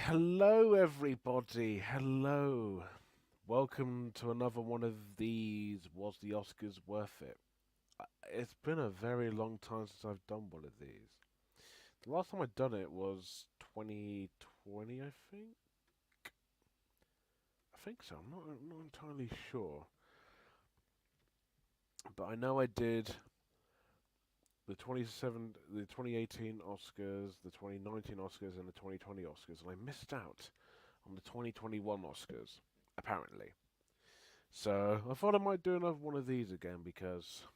Hello, everybody. Hello. Welcome to another one of these. Was the Oscars worth it? It's been a very long time since I've done one of these. The last time I'd done it was 2020, I think. I think so. I'm not entirely sure, but I know I did the 2018 Oscars, the 2019 Oscars, and the 2020 Oscars, and I missed out on the 2021 Oscars, apparently. So I thought I might do another one of these again because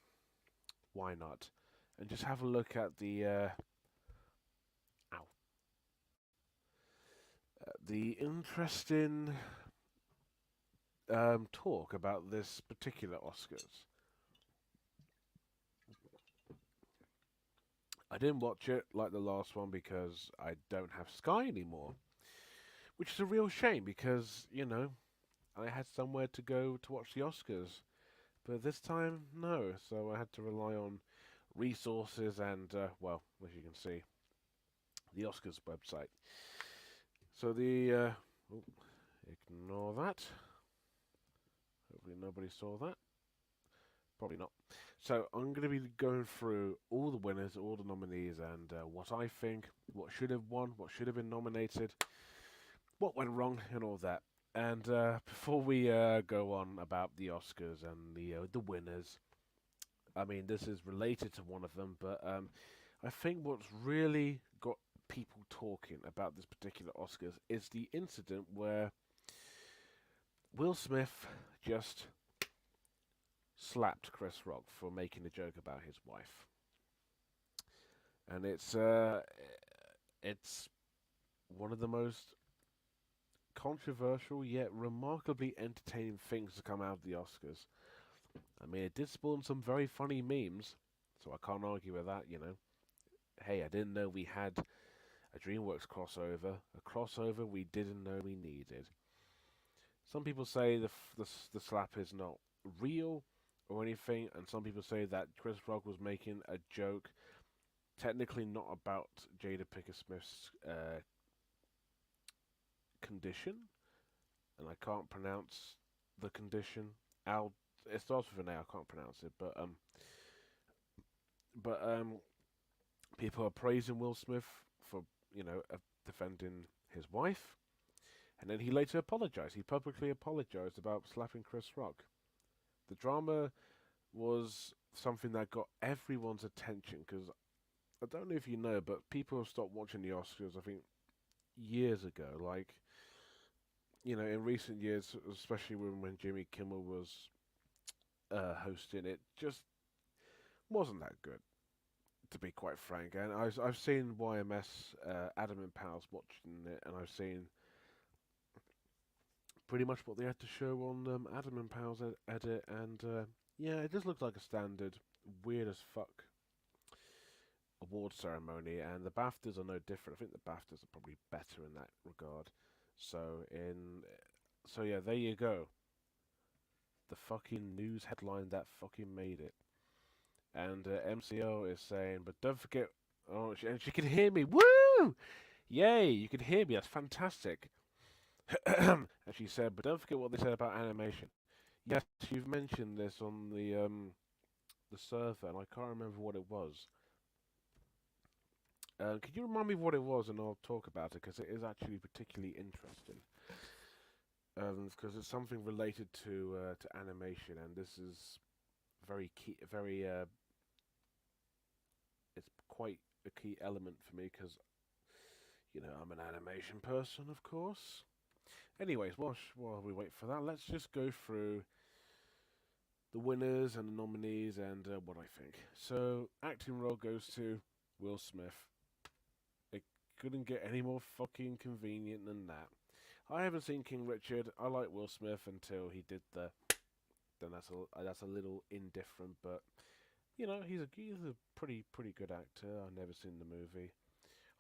why not? And just have a look at ow, the interesting talk about this particular Oscars. I didn't watch it like the last one because I don't have Sky anymore, which is a real shame because I had somewhere to go to watch the Oscars, but this time no. So I had to rely on resources and well, as you can see, the Oscars website. So oh, ignore that. Hopefully nobody saw that. Probably not. So I'm going to be going through all the winners, all the nominees, and what I think, what should have won, what should have been nominated, what went wrong, and all that. And before we go on about the Oscars and the winners, I mean this is related to one of them, but I think what's really got people talking about this particular Oscars is the incident where Will Smith just slapped Chris Rock for making a joke about his wife, and it's one of the most controversial yet remarkably entertaining things to come out of the Oscars. I mean, it did spawn some very funny memes, so I can't argue with that. Hey, I didn't know we had a DreamWorks crossover, a crossover we didn't know we needed. Some people say the slap is not real or anything, and some people say that Chris Rock was making a joke, technically not about Jada Pinkett Smith's condition, and I can't pronounce the condition. It starts with an A. I can't pronounce it, but people are praising Will Smith for defending his wife, and then he later apologized. He publicly apologized about slapping Chris Rock. The drama was something that got everyone's attention because I don't know if you know, but people have stopped watching the Oscars, I think, years ago. Like, in recent years, especially when Jimmy Kimmel was hosting, it just wasn't that good, to be quite frank. And I've seen YMS, Adam and Pals watching it, and I've seen pretty much what they had to show on Adam and Pals edit, and yeah, it just looks like a standard, weird as fuck award ceremony, and the BAFTAs are no different. I think the BAFTAs are probably better in that regard. So yeah, there you go. The fucking news headline that fucking made it. And MCO is saying, but don't forget. Oh, and she can hear me. Woo! Yay! You can hear me. That's fantastic. And she said, but don't forget what they said about animation. Yes, you've mentioned this on the server, and I can't remember what it was. Could you remind me what it was, and I'll talk about it because it is actually particularly interesting. Because it's something related to animation, and this is very key, very it's quite a key element for me because I'm an animation person, of course. Anyways, while we wait for that, let's just go through the winners and the nominees and what I think. So, acting role goes to Will Smith. It couldn't get any more fucking convenient than that. I haven't seen King Richard. I like Will Smith until he did the. Then that's a little indifferent, but he's a pretty good actor. I've never seen the movie.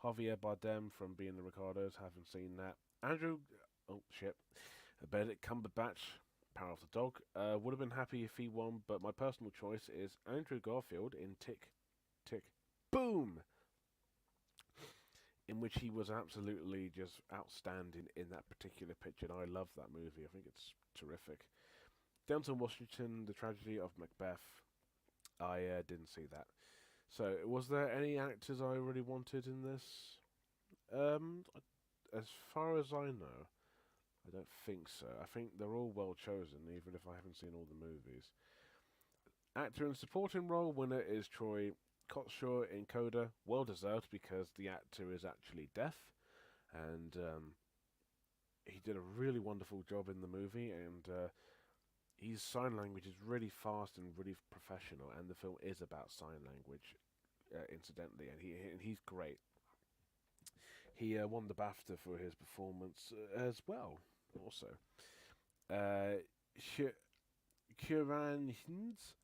Javier Bardem from Being the Ricardos. Haven't seen that. Andrew. Oh shit. Benedict Cumberbatch. Power of the Dog. Would have been happy if he won, but my personal choice is Andrew Garfield in Tick, Tick, Boom. in which he was absolutely just outstanding in that particular picture. And I love that movie. I think it's terrific. Denzel Washington, The Tragedy of Macbeth. I didn't see that. So, was there any actors I really wanted in this? Um, as far as I know, I don't think so. I think they're all well chosen, even if I haven't seen all the movies. Actor in supporting role winner is Troy Kotsur in Coda. Well deserved because the actor is actually deaf, and he did a really wonderful job in the movie. And his sign language is really fast and really professional, and the film is about sign language, incidentally, and he's great. He won the BAFTA for his performance as well. Also, uh, Kieran Hines.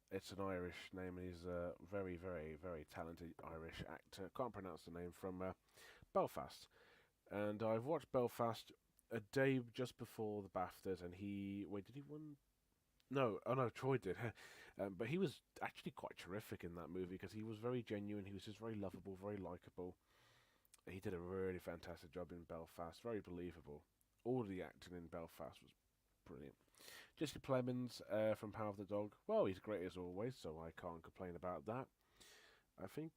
It's an Irish name. He's a very, very, very talented Irish actor. Can't pronounce the name, from Belfast. And I've watched Belfast a day just before the BAFTAs, and he wait, did he win? No, oh no, Troy did. But he was actually quite terrific in that movie because he was very genuine. He was just very lovable, very likable. He did a really fantastic job in Belfast. Very believable. All the acting in Belfast was brilliant. Jesse Plemons from Power of the Dog. Well, he's great as always, so I can't complain about that. I think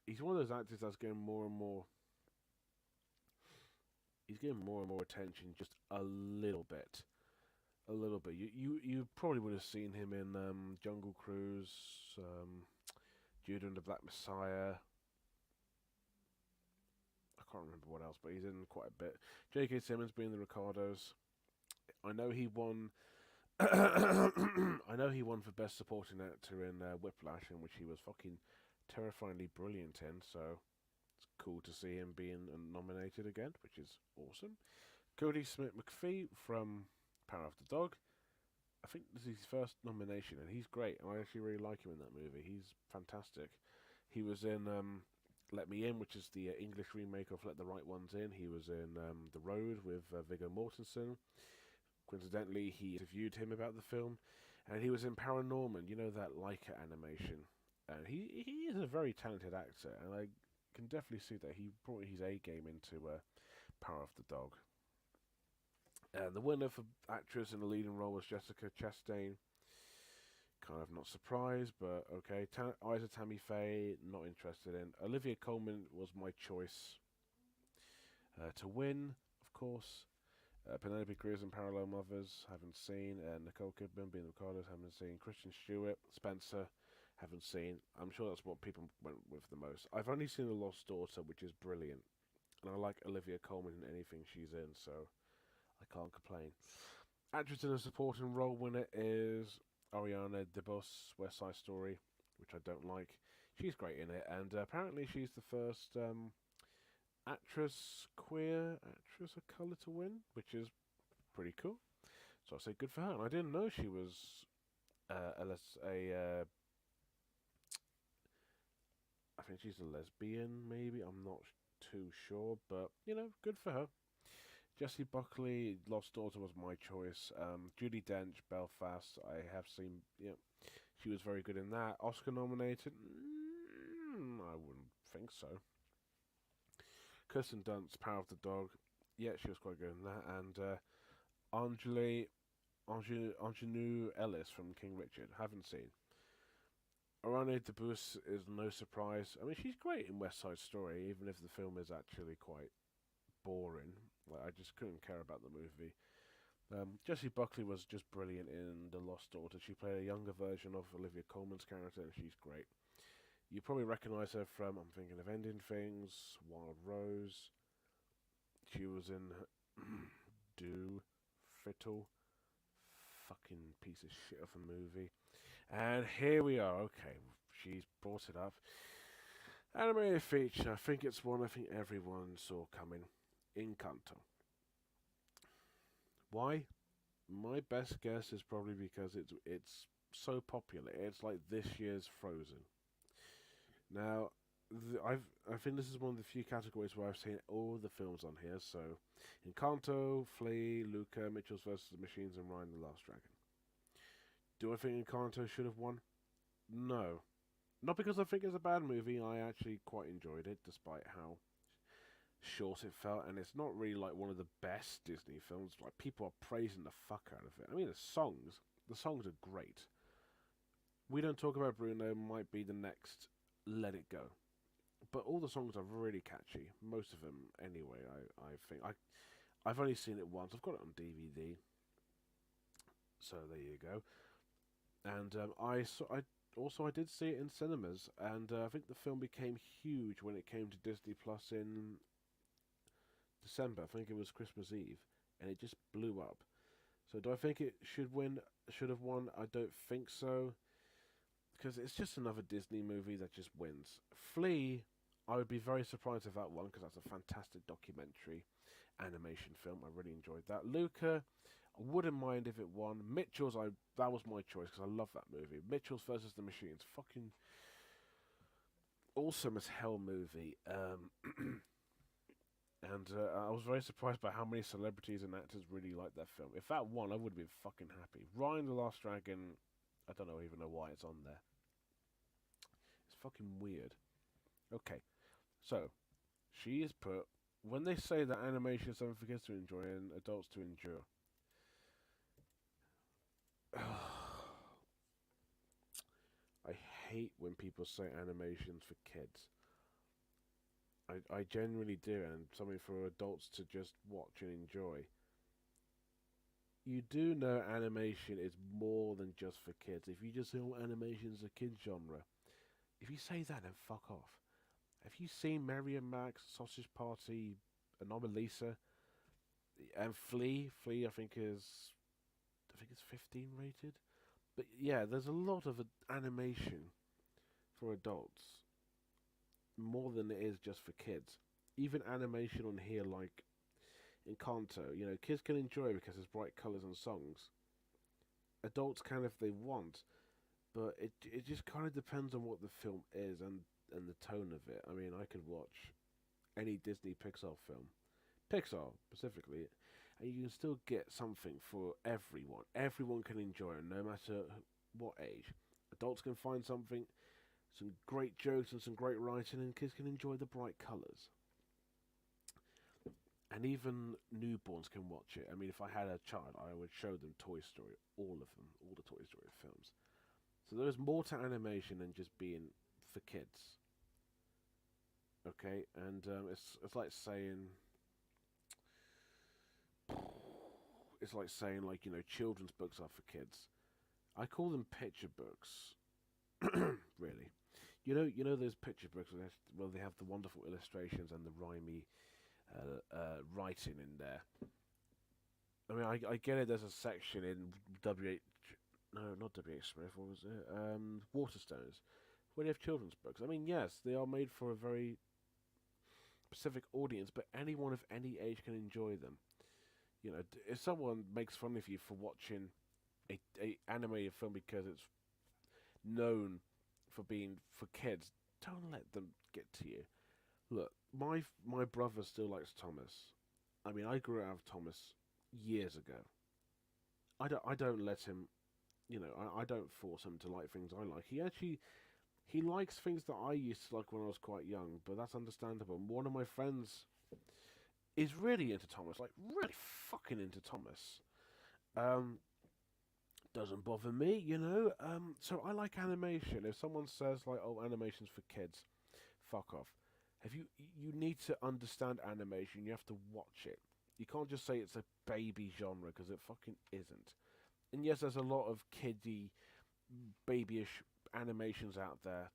he's one of those actors that's getting more and more. He's getting more and more attention, just a little bit. A little bit. You probably would have seen him in Jungle Cruise, Judah and the Black Messiah. I can't remember what else, but he's in quite a bit. J.K. Simmons being the Ricardos. I know he won. I know he won for Best Supporting Actor in Whiplash, in which he was fucking terrifyingly brilliant in. So it's cool to see him being nominated again, which is awesome. Cody Smith McPhee from Power of the Dog. I think this is his first nomination, and he's great. I actually really like him in that movie. He's fantastic. He was in Let Me In, which is the English remake of Let the Right Ones In. He was in The Road with Viggo Mortensen. Coincidentally, he interviewed him about the film, and he was in Paranorman, you know, that Leica animation. And he is a very talented actor, and I can definitely see that he brought his A game into Power of the Dog. The winner for actress in the leading role was Jessica Chastain. Kind of not surprised, but okay. Isa Tammy Faye, not interested in. Olivia Colman was my choice to win, of course. Penelope Cruz and Parallel Mothers, haven't seen. Nicole Kidman being the Ricardos, haven't seen. Kristen Stewart, Spencer, haven't seen. I'm sure that's what people went with the most. I've only seen The Lost Daughter, which is brilliant. And I like Olivia Colman in anything she's in, so I can't complain. Actress in a supporting role winner is Ariana DeBose, West Side Story, which I don't like. She's great in it, and apparently she's the first queer actress of colour to win, which is pretty cool. So I say good for her. And I didn't know she was I think she's a lesbian, maybe. I'm not too sure, but you know, good for her. Jessie Buckley, Lost Daughter was my choice. Judi Dench, Belfast, I have seen. Yeah, she was very good in that. Oscar nominated? I wouldn't think so. Kirsten Dunst, Power of the Dog. Yeah, she was quite good in that. And Ingenue Ellis from King Richard. Haven't seen. Ariana DeBose is no surprise. I mean, she's great in West Side Story, even if the film is actually quite boring. Like, I just couldn't care about the movie. Jessie Buckley was just brilliant in The Lost Daughter. She played a younger version of Olivia Colman's character, and she's great. You probably recognise her from, I'm thinking of Ending Things, Wild Rose. She was in Do, Fiddle. Fucking piece of shit of a movie. And here we are. Okay, she's brought it up. Animated feature. I think it's one I think everyone saw coming. Encanto. Why? My best guess is probably because it's so popular. It's like this year's Frozen. Now, I think this is one of the few categories where I've seen all the films on here. So, Encanto, Flea, Luca, Mitchell's vs. the Machines, and Ryan the Last Dragon. Do I think Encanto should have won? No. Not because I think it's a bad movie. I actually quite enjoyed it, despite how short it felt. And it's not really like one of the best Disney films. Like people are praising the fuck out of it. I mean, the songs are great. We Don't Talk About Bruno might be the next Let It Go, but all the songs are really catchy. Most of them, anyway. I think I've only seen it once. I've got it on DVD, so there you go. And I did see it in cinemas, and I think the film became huge when it came to Disney Plus in December. I think it was Christmas Eve, and it just blew up. So do I think it should win? Should have won? I don't think so, because it's just another Disney movie that just wins. Flea, I would be very surprised if that won, because that's a fantastic documentary animation film. I really enjoyed that. Luca, I wouldn't mind if it won. Mitchell's, that was my choice because I love that movie. Mitchell's versus the Machines, fucking awesome as hell movie. And I was very surprised by how many celebrities and actors really liked that film. If that won, I would have been fucking happy. Ryan the Last Dragon, I don't even know why it's on there. It's fucking weird. Okay, so she is put. When they say that animation is something for kids to enjoy and adults to endure, I hate when people say animations for kids. I genuinely do, and something for adults to just watch and enjoy. You do know animation is more than just for kids. If you just say, oh, animation is a kid's genre, if you say that, then fuck off. Have you seen Mary and Max, Sausage Party, Anomalisa, and Flea? Flea, I think it's 15 rated. But yeah, there's a lot of animation for adults, more than it is just for kids. Even animation on here, like Encanto, kids can enjoy it because there's bright colours and songs. Adults can if they want, but it just kind of depends on what the film is and the tone of it. I mean, I could watch any Disney Pixar film, Pixar specifically, and you can still get something for everyone. Everyone can enjoy it, no matter what age. Adults can find some great jokes and some great writing, and kids can enjoy the bright colours. And even newborns can watch it. I mean, if I had a child, I would show them Toy Story, all of them, all the Toy Story films. So there's more to animation than just being for kids. Okay, and it's like saying like children's books are for kids. I call them picture books. Really, you know those picture books where they have the wonderful illustrations and the rhymey writing in there. I mean, I get it. There's a section in no, not W.H. Smith. What was it? Waterstones, where they have children's books. I mean, yes, they are made for a very specific audience, but anyone of any age can enjoy them. If someone makes fun of you for watching a animated film because it's known for being for kids, don't let them get to you. Look, my brother still likes Thomas. I mean, I grew out of Thomas years ago. I don't let him. I don't force him to like things I like. He likes things that I used to like when I was quite young, but that's understandable. One of my friends is really into Thomas, like really fucking into Thomas. Um, doesn't bother me. So I like animation. If someone says like, "Oh, animation's for kids," fuck off. Have you need to understand animation. You have to watch it. You can't just say it's a baby genre because it fucking isn't. And yes, there's a lot of kiddie, babyish animations out there,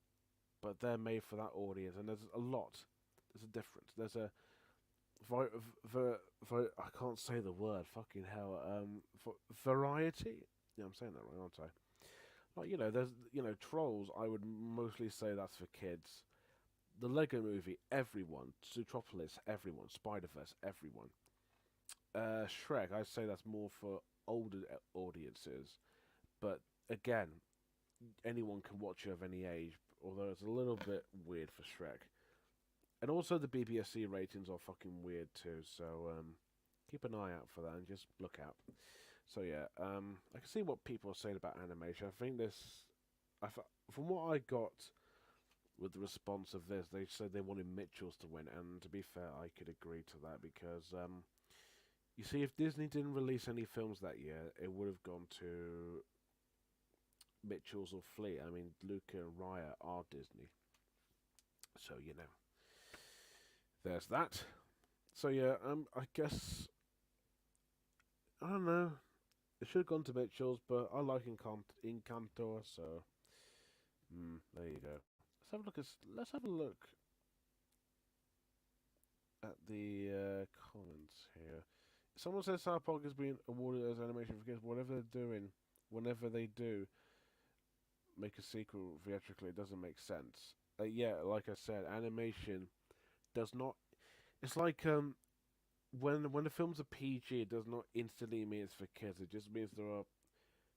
but they're made for that audience. And there's a lot. There's a difference. There's a I can't say the word. Fucking hell. Variety. Yeah, I'm saying that right, aren't I? Like there's Trolls. I would mostly say that's for kids. The Lego Movie, everyone. Zootropolis, everyone. Spider-Verse, everyone. Shrek, I'd say that's more for older audiences. But again, anyone can watch it of any age, although it's a little bit weird for Shrek. And also the BBFC ratings are fucking weird too, so keep an eye out for that and just look out. So yeah, I can see what people are saying about animation. I think from what I got with the response of this. They said they wanted Mitchells to win, and to be fair, I could agree to that because you see, if Disney didn't release any films that year, it would have gone to Mitchells or Flea. I mean, Luca and Raya are Disney, so there's that. So yeah, I guess I don't know. It should have gone to Mitchell's, but I like Encantor, so there you go. Let's have a look at the comments here. Someone says South Park has been awarded as animation for kids. Whatever they're doing, whenever they do make a sequel theatrically, it doesn't make sense. Yeah, like I said, animation does not. It's like when the film's a PG, it does not instantly mean it's for kids. It just means there are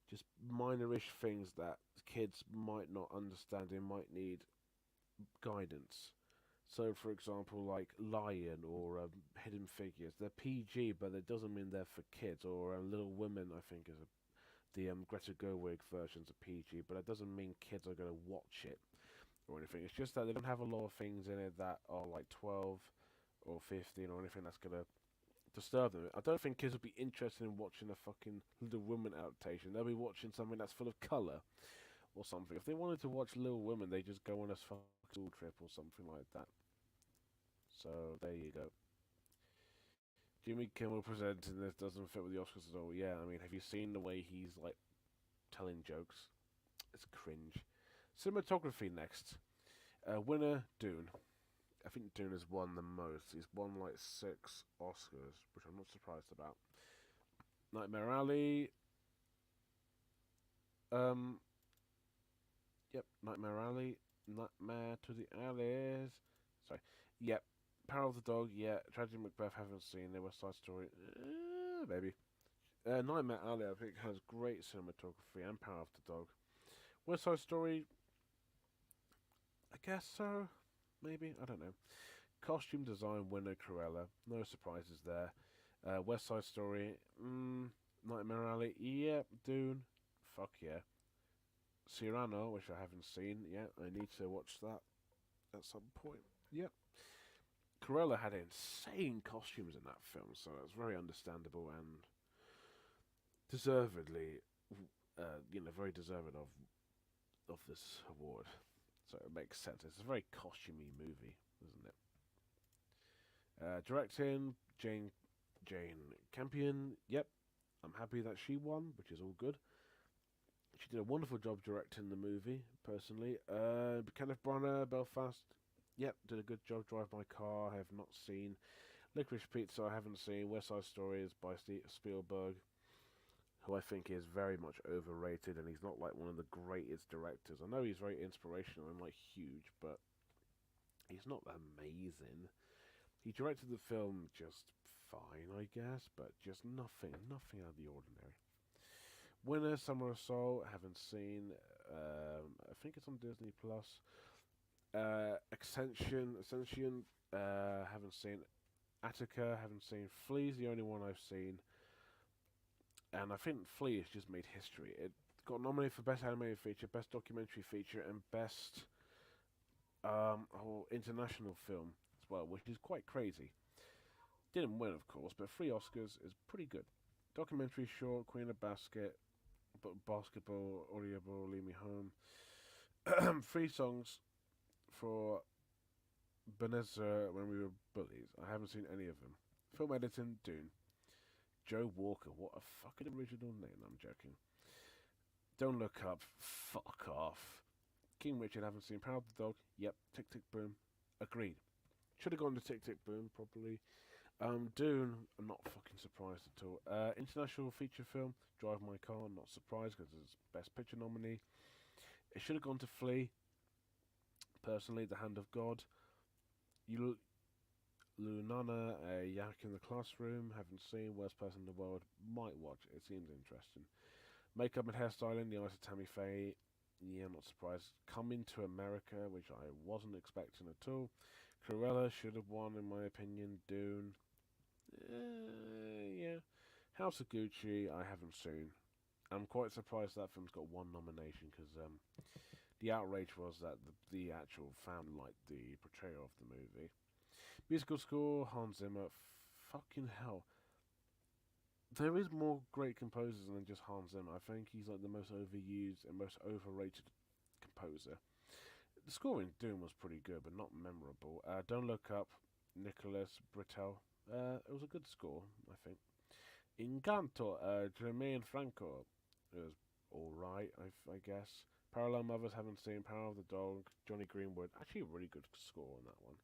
just minorish things that kids might not understand. They might need guidance. So, for example, like Lion or Hidden Figures, they're PG, but it doesn't mean they're for kids. Or Little Women, I think, is the Greta Gerwig version's a PG, but it doesn't mean kids are going to watch it or anything. It's just that they don't have a lot of things in it that are like 12 or 15 or anything that's going to disturb them. I don't think kids would be interested in watching a fucking Little Women adaptation. They'll be watching something that's full of colour or something. If they wanted to watch Little Women, they just go on a fucking school trip or something like that. So there you go. Jimmy Kimmel presenting this doesn't fit with the Oscars at all. Yeah, I mean, have you seen the way he's like telling jokes? It's cringe. Cinematography next. Winner Dune. I think Dune has won the most. He's won like 6 Oscars, which I'm not surprised about. Nightmare Alley. Yep, Nightmare Alley. Nightmare to the Alleys. Sorry. Yep. Power of the Dog. Yeah. Tragedy Macbeth. Haven't seen. The West Side Story. Maybe. Nightmare Alley. I think has great cinematography and Power of the Dog. West Side Story. I guess so. Maybe. I don't know. Costume design winner Cruella. No surprises there. West Side Story. Nightmare Alley. Yep. Dune. Fuck yeah. Cyrano, which I haven't seen yet. I need to watch that at some point. Yep. Cruella had insane costumes in that film, so that's very understandable and deservedly, very deserving of this award. So it makes sense. It's a very costumey movie, isn't it? Directing Jane Campion. Yep, I'm happy that she won, which is all good. She did a wonderful job directing the movie, personally. Kenneth Branagh, Belfast. Yep, did a good job. Drive My Car, I have not seen. Licorice Pizza, I haven't seen. West Side Story is by Spielberg, who I think is very much overrated, and he's not like one of the greatest directors. I know he's very inspirational and like huge, but he's not amazing. He directed the film just fine, I guess, but just nothing out of the ordinary. Winner, Summer of Soul, haven't seen. I think it's on Disney Plus. Ascension, haven't seen. Attica, haven't seen. Flea's the only one I've seen, and I think Flea has just made history. It got nominated for Best Animated Feature, Best Documentary Feature, and Best International Film as well, which is quite crazy. Didn't win, of course, but 3 Oscars is pretty good. Documentary short, Queen of Basketball, Audible, Leave Me Home. 3 songs for Benezra When We Were Bullies. I haven't seen any of them. Film editing, Dune. Joe Walker, what a fucking original name. I'm joking. Don't Look Up, fuck off. King Richard, haven't seen. Power of the Dog, yep. Tick Tick Boom, agreed. Should have gone to Tick Tick Boom, probably. Dune, I'm not fucking surprised at all. International feature film, Drive My Car, not surprised because it's Best Picture nominee. It should have gone to Flea. Personally, The Hand of God. Lunana, a Yak in the Classroom, haven't seen. Worst Person in the World, might watch it seems interesting. Makeup and Hairstyling, The Eyes of Tammy Faye, yeah, not surprised. Coming to America, which I wasn't expecting at all. Cruella should have won, in my opinion. Dune, yeah. House of Gucci, I haven't seen. I'm quite surprised that film's got 1 nomination, because The outrage was that the actual fan liked the portrayal of the movie. Musical score, Hans Zimmer. Fucking hell. There is more great composers than just Hans Zimmer. I think he's like the most overused and most overrated composer. The score in Dune was pretty good, but not memorable. Don't Look Up, Nicholas Britell. It was a good score, I think. Encanto, Jermaine Franco. It was alright, I guess. Parallel Mothers, haven't seen. Power of the Dog, Johnny Greenwood. Actually, a really good score on that one.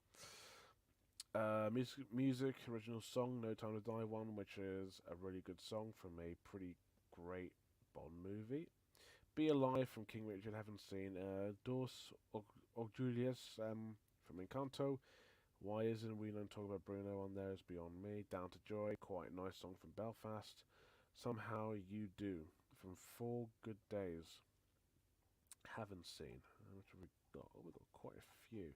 Music, original song, No Time to Die one, which is a really good song from a pretty great Bond movie. Be Alive from King Richard, haven't seen. Dos Julius from Encanto. Why isn't we don't talk about Bruno on there? Is Beyond Me. Down to Joy, quite a nice song from Belfast. Somehow You Do from Four Good Days. Haven't seen. How much have we got? Oh, we've got quite a few.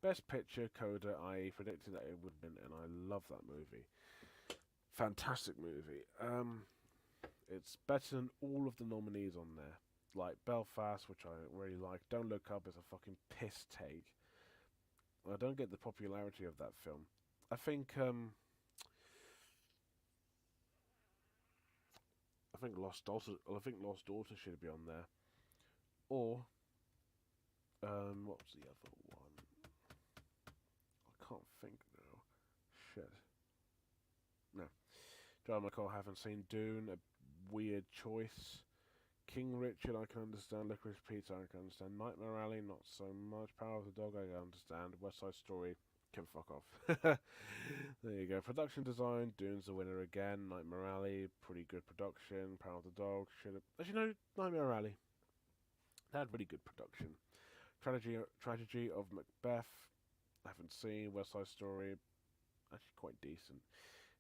Best Picture, Coda. I predicted that it would win, and I love that movie. Fantastic movie. It's better than all of the nominees on there. Like Belfast, which I really like. Don't Look Up is a fucking piss take. I don't get the popularity of that film. I think Lost Daughter. I think Lost Daughter should be on there. Or what was the other one? I can't think now. Shit. No. Drive My Car, haven't seen. Dune, a weird choice. King Richard, I can understand. Licorice Pizza, I can understand. Nightmare Alley, not so much. Power of the Dog, I can understand. West Side Story, can fuck off. There you go. Production design, Dune's the winner again. Nightmare Alley, pretty good production. Power of the Dog, should have. Actually, no, Nightmare Alley. They had really good production. Tragedy of Macbeth, haven't seen. West Side Story, actually quite decent.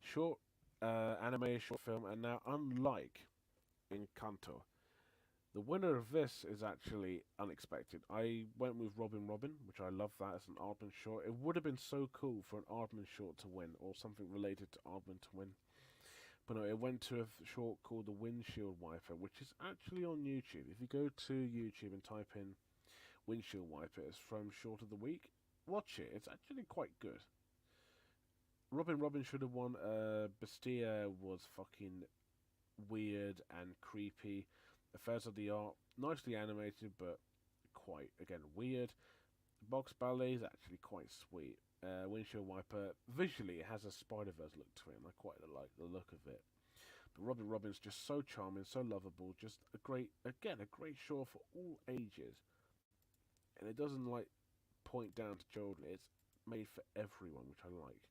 Short anime, short film, and now unlike Encanto, the winner of this is actually unexpected. I went with Robin, which I love that as an Aardman short. It would have been so cool for an Aardman short to win, or something related to Aardman to win. But no, it went to a short called The Windshield Wiper, which is actually on YouTube. If you go to YouTube and type in Windshield Wiper, it's from Short of the Week. Watch it, it's actually quite good. Robin should have won. Bastia was fucking weird and creepy. Affairs of the Art, nicely animated, but quite, again, weird. Box Ballet is actually quite sweet. Windshield Wiper, visually, it has a Spider-Verse look to it, and I quite like the look of it. But Robin's just so charming, so lovable, just a great show for all ages. And it doesn't, like, point down to children, it's made for everyone, which I like.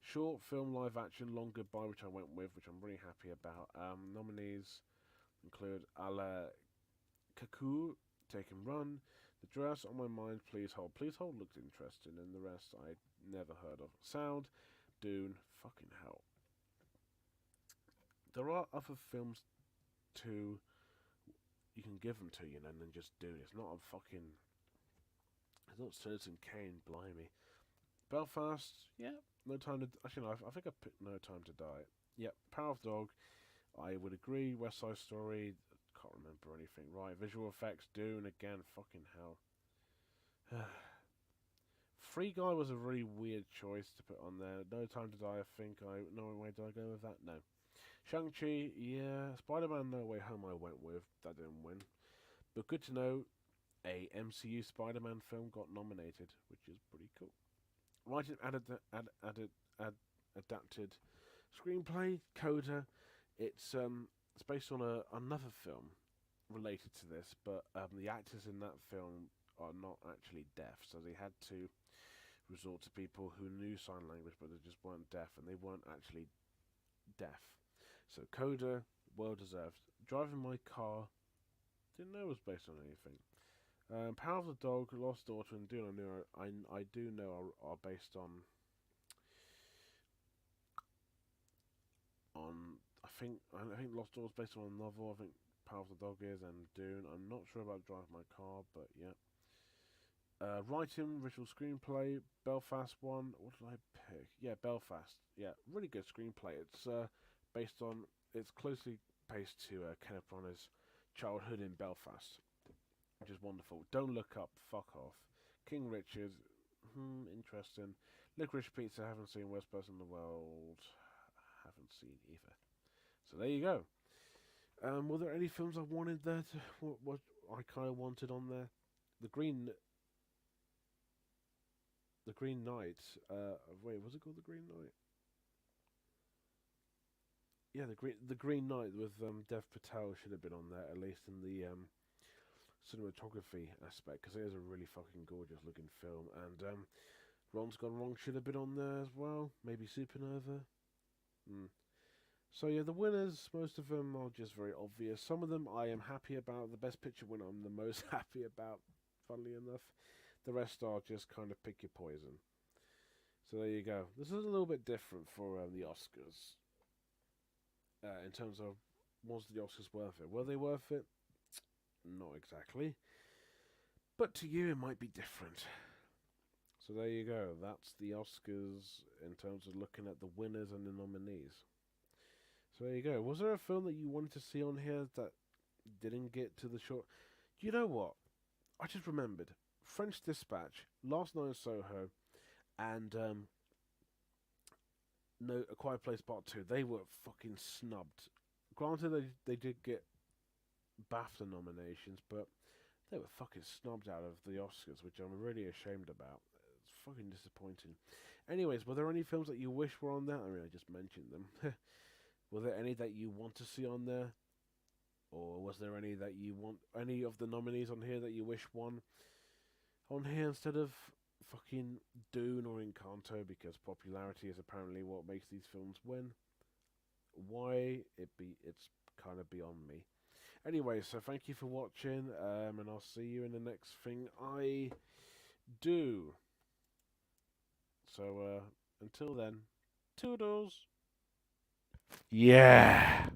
Short film, live action, Long Goodbye, which I went with, which I'm really happy about. Nominees include Ala Kaku, Take and Run, The Dress, On My Mind, Please Hold. Please Hold looked interesting, and the rest I never heard of. Sound, Dune, fucking hell. There are other films to you can give them to, you know, and then just do it. It's not a fucking. It's not Citizen Kane, blimey. Belfast, yeah. No Time to. Actually, no, I think I picked No Time to Die. Yep. Power of Dog, I would agree. West Side Story, can't remember anything. Right. Visual effects, Dune again. Fucking hell. Free Guy was a really weird choice to put on there. No Time to Die. I think I. No way did I go with that? No. Shang-Chi, yeah. Spider-Man No Way Home I went with. That didn't win. But good to know, a MCU Spider-Man film got nominated, which is pretty cool. Writing adapted screenplay, Coda. It's based on another film related to this, but the actors in that film are not actually deaf, so they had to resort to people who knew sign language, but they just weren't deaf, and they weren't actually deaf. So Coda, well deserved. Driving My Car, didn't know it was based on anything. Power of the Dog, Lost Daughter, and Dune I do know are based on I think Lost Daughter is based on a novel. I think Power of the Dog is, and Dune. I'm not sure about Drive My Car, but yeah. Writing, original screenplay, Belfast one. What did I pick? Yeah, Belfast. Yeah, really good screenplay. It's it's closely based to Kenneth Branagh's childhood in Belfast. which is wonderful. Don't Look Up, fuck off. King Richard, interesting. Licorice Pizza, haven't seen. Worst Person in the World, haven't seen either. So there you go. Were there any films I wanted there? What I kind of wanted on there? The Green, the Green Knight. Wait, was it called the Green Knight? Yeah, the Green Knight with Dev Patel should have been on there, at least in the cinematography aspect, because it is a really fucking gorgeous looking film. And Ron's Gone Wrong should have been on there as well. Maybe Supernova. So yeah, the winners, most of them are just very obvious. Some of them I am happy about. The Best Picture winner I'm the most happy about, funnily enough. The rest are just kind of pick your poison. So there you go. This is a little bit different for the Oscars. In terms of, was the Oscars worth it? Were they worth it? Not exactly. But to you, it might be different. So there you go. That's the Oscars in terms of looking at the winners and the nominees. So there you go. Was there a film that you wanted to see on here that didn't get to the short? You know what? I just remembered. French Dispatch, Last Night in Soho, and no, A Quiet Place Part 2. They were fucking snubbed. Granted, they did get BAFTA nominations, but they were fucking snubbed out of the Oscars, which I'm really ashamed about. It's fucking disappointing. Anyways, were there any films that you wish were on there? I mean, I just mentioned them. Were there any that you want to see on there? Or was there any that you want, any of the nominees on here that you wish won on here instead of fucking Dune or Encanto, because popularity is apparently what makes these films win? Why? It's kind of beyond me. Anyway, so thank you for watching, and I'll see you in the next thing I do. So, until then, toodles! Yeah!